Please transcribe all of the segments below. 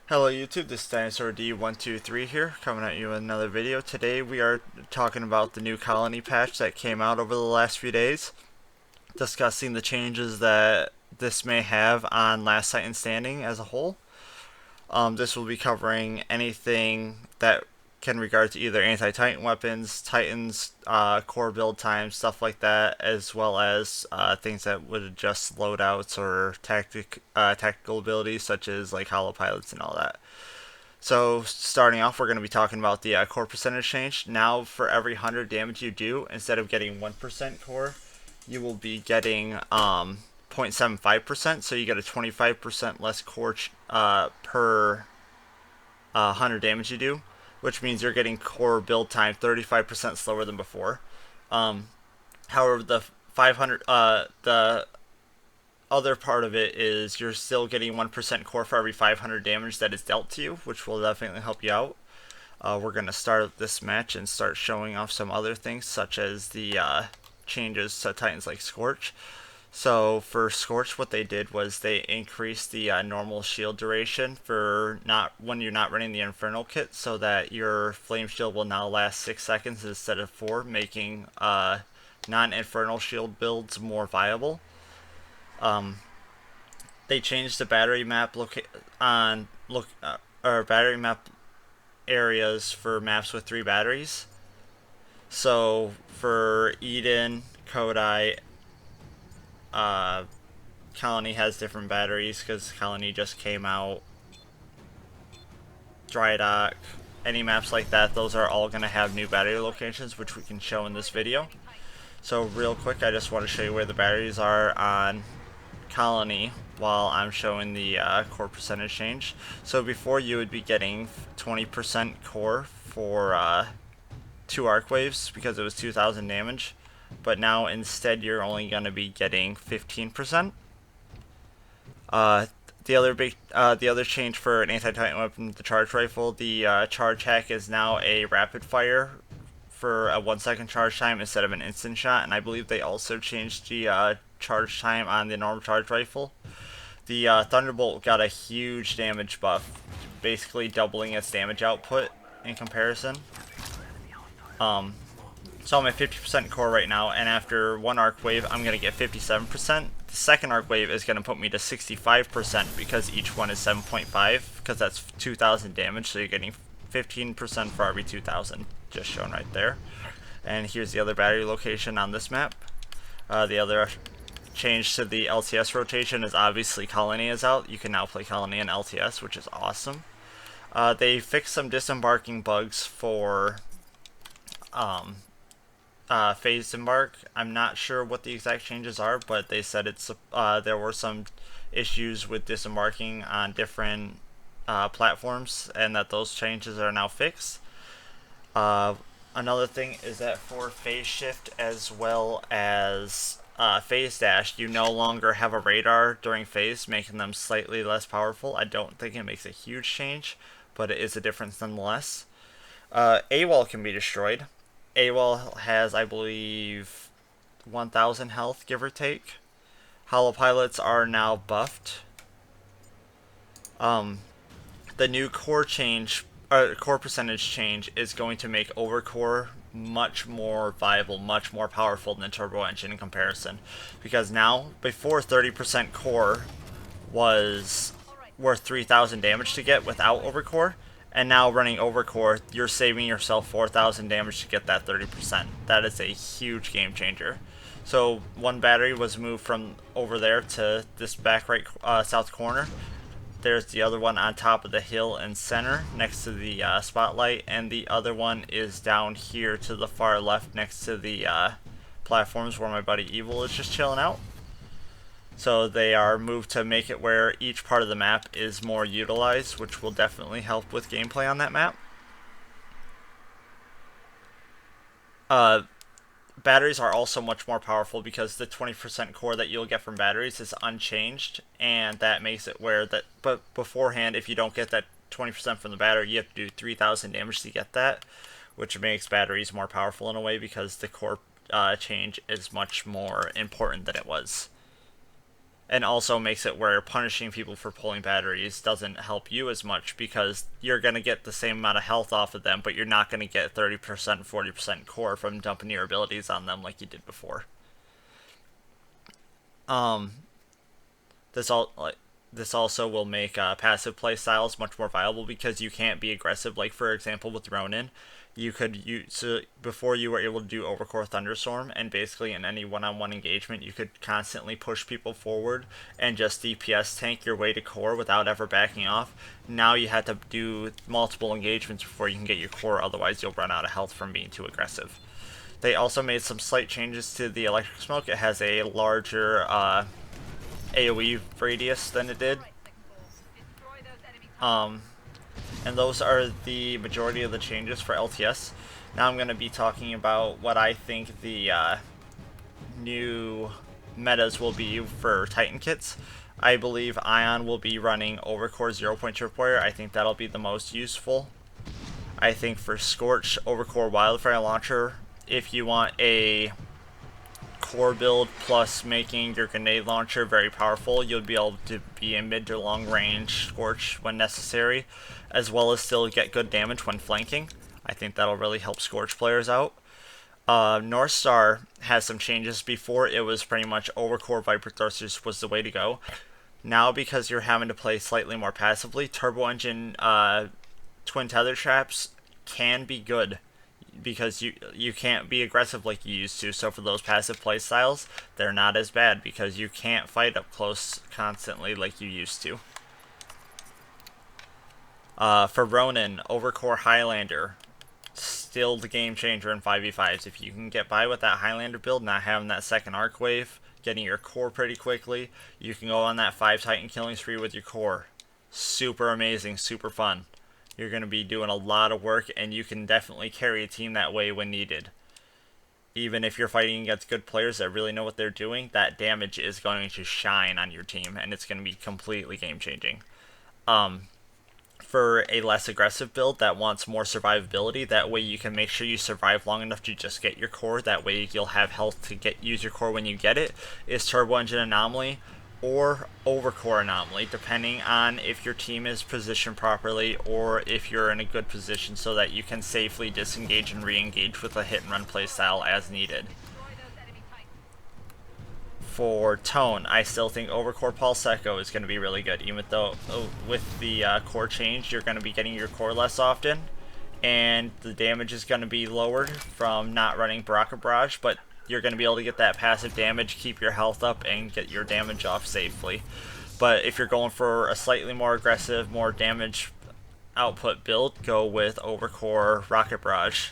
Hello YouTube, this is Dinosaur D123 here, coming at you with another video. Today we are talking about the new colony patch that came out over the last few days, discussing the changes that this may have on Last Titan Standing as a whole. This will be covering anything that can regard to either anti-Titan weapons, Titans, core build time, stuff like that, as well as things that would adjust loadouts or tactical abilities such as like hollow pilots and all that. So starting off, we're going to be talking about the core percentage change. Now, for every 100 damage you do, instead of getting 1% core, you will be getting 0.75%. So you get a 25% less core per 100 damage you do, which means you're getting core build time 35% slower than before. Um, However, the other part of it is you're still getting 1% core for every 500 damage that is dealt to you, which will definitely help you out. We're going to start this match and start showing off some other things, such as the changes to Titans like Scorch. So for Scorch, what they did was they increased the normal shield duration for not when you're not running the Infernal kit, so that your Flame Shield will now last 6 seconds instead of 4, making non-Infernal shield builds more viable. Um, they changed the battery map or battery map areas for maps with 3 batteries. So for Eden, Kodai, uh, Colony has different batteries because Colony just came out. Dry Dock, any maps like that, those are all going to have new battery locations, which we can show in this video. So real quick, I just want to show you where the batteries are on Colony while I'm showing the core percentage change. So before, you would be getting 20% core for 2 arc waves because it was 2,000 damage, but now instead you're only going to be getting 15%. Uh, the other change for an anti-titan weapon, the charge rifle, the charge hack is now a rapid fire for a 1 second charge time instead of an instant shot, and I believe they also changed the charge time on the normal charge rifle. The Thunderbolt got a huge damage buff, basically doubling its damage output in comparison. Um, so I'm at 50% core right now, and after 1 arc wave, I'm going to get 57%. The second arc wave is going to put me to 65% because each one is 7.5, because that's 2,000 damage, so you're getting 15% for every 2,000, just shown right there. And here's the other battery location on this map. The other change to the LTS rotation is obviously Colony is out. You can now play Colony in LTS, which is awesome. They fixed some disembarking bugs for phased embark. I'm not sure what the exact changes are, but they said there were some issues with disembarking on different platforms, and that those changes are now fixed. Another thing is that for phase shift as well as phase dash, you no longer have a radar during phase, making them slightly less powerful. I don't think it makes a huge change, but it is a difference nonetheless. AWOL can be destroyed. AWOL has, I believe, 1,000 health, give or take. Hollow pilots are now buffed. The new core percentage change is going to make overcore much more viable, much more powerful than Turbo Engine in comparison. Because now, before 30% core was worth 3,000 damage to get without overcore, and now running overcore, you're saving yourself 4,000 damage to get that 30%. That is a huge game changer. So 1 battery was moved from over there to this back right south corner. There's the other one on top of the hill and center next to the spotlight, and the other one is down here to the far left next to the platforms where my buddy Evil is just chilling out. So they are moved to make it where each part of the map is more utilized, which will definitely help with gameplay on that map. Batteries are also much more powerful because the 20% core that you'll get from batteries is unchanged, and that makes it where that. But beforehand, if you don't get that 20% from the battery, you have to do 3,000 damage to get that, which makes batteries more powerful in a way because the core change is much more important than it was. and also makes it where punishing people for pulling batteries doesn't help you as much because you're going to get the same amount of health off of them, but you're not going to get 30%, 40% core from dumping your abilities on them like you did before. Um, this all like this also will make passive play styles much more viable because you can't be aggressive. Like for example, with Ronin, you could before you were able to do Overcore Thunderstorm, and basically in any one-on-one engagement, you could constantly push people forward and just DPS tank your way to core without ever backing off. Now you have to do multiple engagements before you can get your core, otherwise you'll run out of health from being too aggressive. They also made some slight changes to the electric smoke. It has a larger AoE radius than it did. Um, and those are the majority of the changes for LTS. Now I'm going to be talking about what I think the new metas will be for Titan kits. I believe Ion will be running Overcore 0-point Tripwire. I think that'll be the most useful. I think for Scorch, Overcore Wildfire Launcher, if you want a core build plus making your grenade launcher very powerful, you'll be able to be in mid to long range Scorch when necessary, as well as still get good damage when flanking. I think that'll really help Scorch players out. Northstar has some changes. Before, it was pretty much Overcore Viper Thrusters was the way to go. Now, because you're having to play slightly more passively, Turbo Engine Twin Tether Traps can be good because you can't be aggressive like you used to. So for those passive play styles, they're not as bad because you can't fight up close constantly like you used to. For Ronin, Overcore Highlander, still the game changer in 5v5s. If you can get by with that Highlander build, not having that second arc wave, getting your core pretty quickly, you can go on that 5 Titan killing spree with your core. Super amazing, super fun. You're going to be doing a lot of work, and you can definitely carry a team that way when needed. Even if you're fighting against good players that really know what they're doing, that damage is going to shine on your team, and it's going to be completely game-changing. For a less aggressive build that wants more survivability, that way you can make sure you survive long enough to just get your core, that way you'll have health to use your core when you get it, is Turbo Engine Anomaly or Overcore Anomaly, depending on if your team is positioned properly or if you're in a good position so that you can safely disengage and re-engage with a hit-and-run playstyle as needed. For tone, I still think Overcore Pulse Echo is going to be really good, even though with the core change, you're going to be getting your core less often, and the damage is going to be lowered from not running Baraka Barrage, but you're going to be able to get that passive damage, keep your health up, and get your damage off safely. But if you're going for a slightly more aggressive, more damage output build, go with Overcore Rocket Barrage.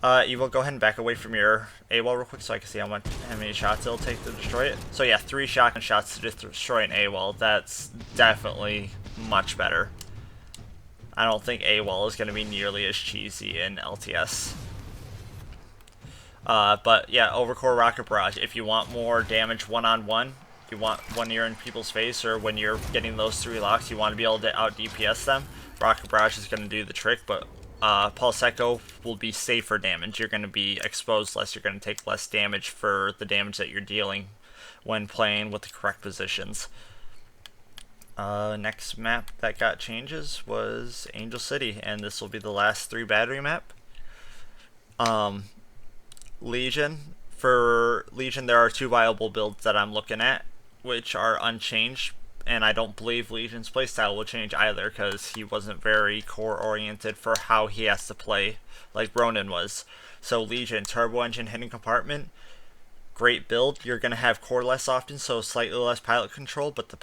Evo, go ahead and back away from your AWOL real quick so I can see how many shots it'll take to destroy it. So yeah, 3 shotgun shots to destroy an AWOL. That's definitely much better. I don't think AWOL is going to be nearly as cheesy in LTS. But yeah, Overcore Rocket Barrage. If you want more damage one-on-one, you want when you're in people's face or when you're getting those 3 locks, you want to be able to out DPS them, Rocket Barrage is going to do the trick, but Pulse Echo will be safer damage. You're going to be exposed less, you're going to take less damage for the damage that you're dealing when playing with the correct positions. Next map that got changes was Angel City, and this will be the last 3 battery map. Legion. For Legion, there are 2 viable builds that I'm looking at, which are unchanged, and I don't believe Legion's playstyle will change either, because he wasn't very core-oriented for how he has to play, like Ronin was. So Legion, Turbo Engine, Hidden Compartment, great build. You're going to have core less often, so slightly less pilot control, but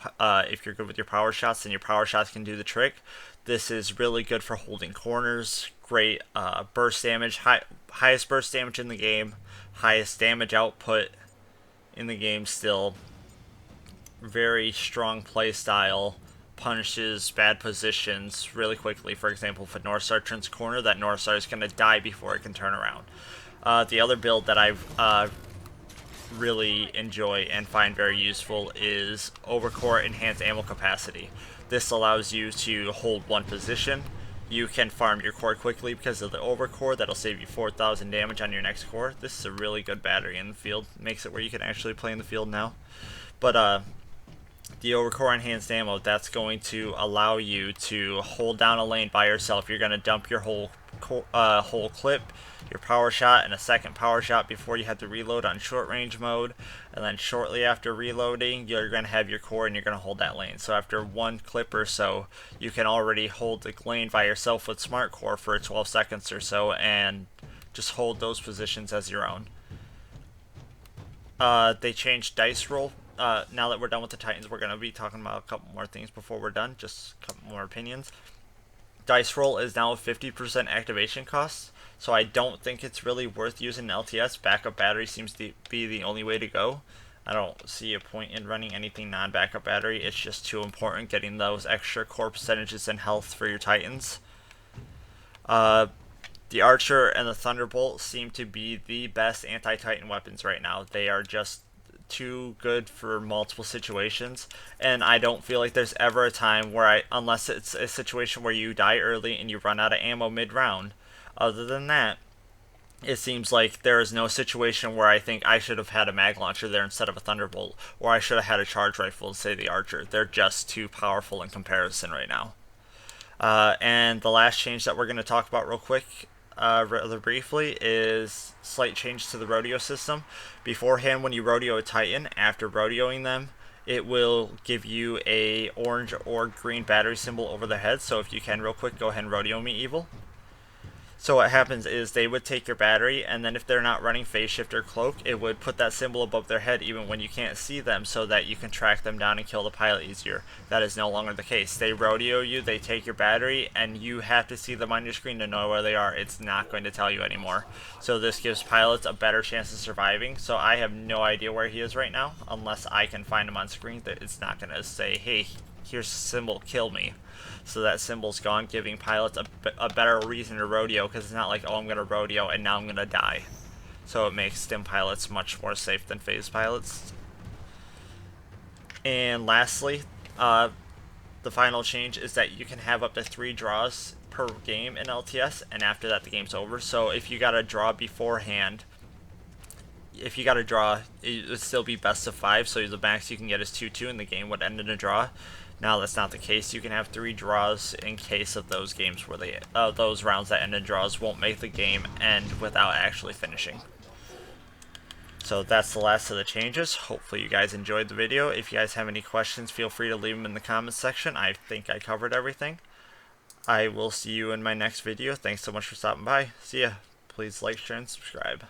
if you're good with your power shots, then your power shots can do the trick. This is really good for holding corners. Great burst damage, highest burst damage in the game, highest damage output in the game still. Very strong play style, punishes bad positions really quickly. For example, if a Northstar turns corner, that Northstar is going to die before it can turn around. The other build that I really enjoy and find very useful is Overcore Enhanced Ammo Capacity. This allows you to hold one position. You can farm your core quickly because of the Overcore. That'll save you 4,000 damage on your next core. This is a really good battery in the field. Makes it where you can actually play in the field now. But the overcore enhanced ammo, that's going to allow you to hold down a lane by yourself. You're going to dump your whole clip, your power shot, and a second power shot before you have to reload on short range mode. And then shortly after reloading, you're going to have your core and you're going to hold that lane. So after one clip or so, you can already hold the lane by yourself with smart core for 12 seconds or so and just hold those positions as your own. They changed dice roll. Now that we're done with the Titans, we're going to be talking about a couple more things before we're done, just a couple more opinions. Dice roll is now 50% activation costs, so I don't think it's really worth using LTS. Backup battery seems to be the only way to go. I don't see a point in running anything non-backup battery. It's just too important getting those extra core percentages and health for your Titans. The Archer and the Thunderbolt seem to be the best anti-Titan weapons right now. They are just too good for multiple situations, and I don't feel like there's ever a time where unless it's a situation where you die early and you run out of ammo mid-round, other than that, it seems like there is no situation where I think I should have had a mag launcher there instead of a Thunderbolt, or I should have had a charge rifle instead of the Archer. They're just too powerful in comparison right now. And the last change that we're going to talk about real quick, rather briefly, is slight change to the rodeo system. Beforehand, when you rodeo a Titan, after rodeoing them, it will give you a orange or green battery symbol over their head. So if you can, real quick, go ahead and rodeo me, Evil. So what happens is they would take your battery, and then if they're not running phase shift or cloak, it would put that symbol above their head even when you can't see them, so that you can track them down and kill the pilot easier. That is no longer the case. They rodeo you, they take your battery, and you have to see them on your screen to know where they are. It's not going to tell you anymore. So this gives pilots a better chance of surviving. So I have no idea where he is right now, unless I can find him on screen. It's not going to say, hey, here's a symbol, kill me. So that symbol's gone, giving pilots a better reason to rodeo, because it's not like, oh, I'm going to rodeo and now I'm going to die. So it makes stim pilots much more safe than phase pilots. And lastly, the final change is that you can have up to 3 draws per game in LTS, and after that the game's over. So if you got a draw beforehand, it would still be best of 5, so the max you can get is 2-2 and the game would end in a draw. Now that's not the case. You can have 3 draws in case of those games where those rounds that end in draws won't make the game end without actually finishing. So that's the last of the changes. Hopefully you guys enjoyed the video. If you guys have any questions, feel free to leave them in the comments section. I think I covered everything. I will see you in my next video. Thanks so much for stopping by. See ya. Please like, share, and subscribe.